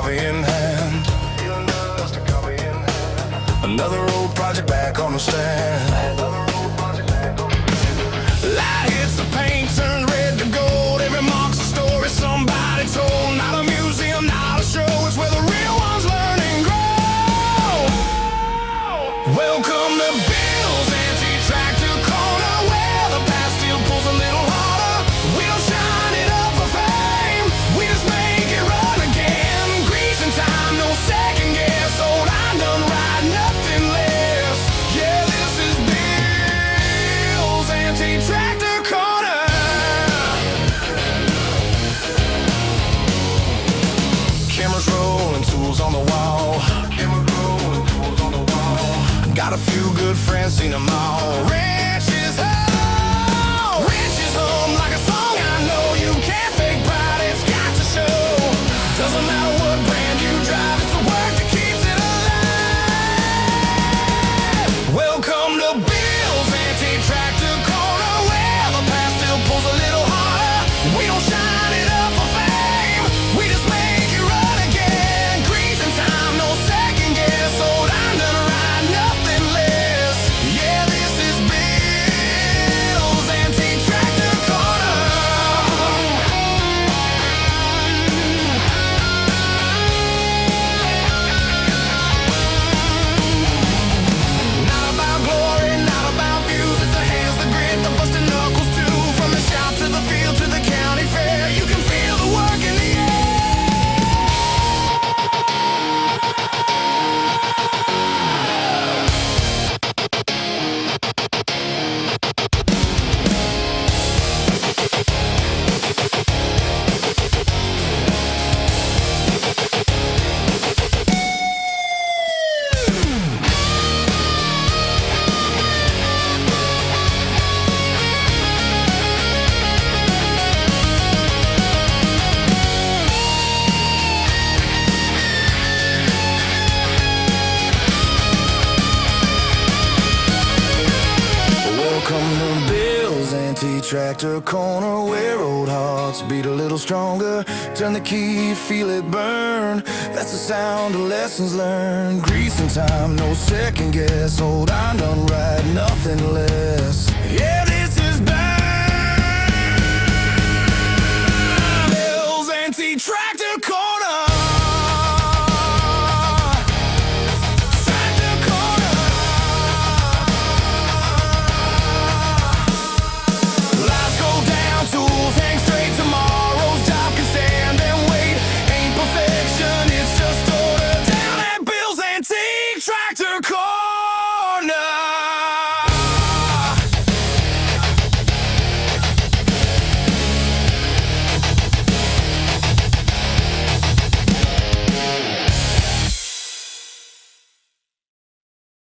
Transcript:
coffee in hand. Another old project back on the stand. Light hits the paint, turns red to gold. Every mark's a story somebody told. Not a museum, not a show, it's where the real ones learn and grow. Welcome to Bill's Anti-Tractor Corner, where the past still pulls a little harder. We don't shine it up for fame, we just make it run again. Grease and time, no second guess. Old iron done right, nothing less. Yeah, this is Bill's Anti-Tractor Corner. Cameras rolling, tools on the wall. Got a few good friends, seen them all. Wrenches home, wrenches home, like a song I know. You can't fake pride, it's got to show. Doesn't matter what brand you drive, it's the work that keeps it alive. Welcome to Bill's Anti-Tractor Corner, where the past still pulls a little harder. We don't shine it up for fame, we just make it run again. Grease and time, no second guess. Old iron done right, nothing less. Yeah, this is Bill's Anti-Tractor Corner. Not about glory, not about views. It's the hands, the grit, the busted knuckles too. From the shop to the field to the county fair, you can feel the work in the air. Welcome to Bill's Anti-Tractor Corner, where old hearts beat a little stronger. Turn the key, feel it burn. That's the sound of lessons learned. Grease and time, no second guess. Old iron done right, nothing less. Yeah.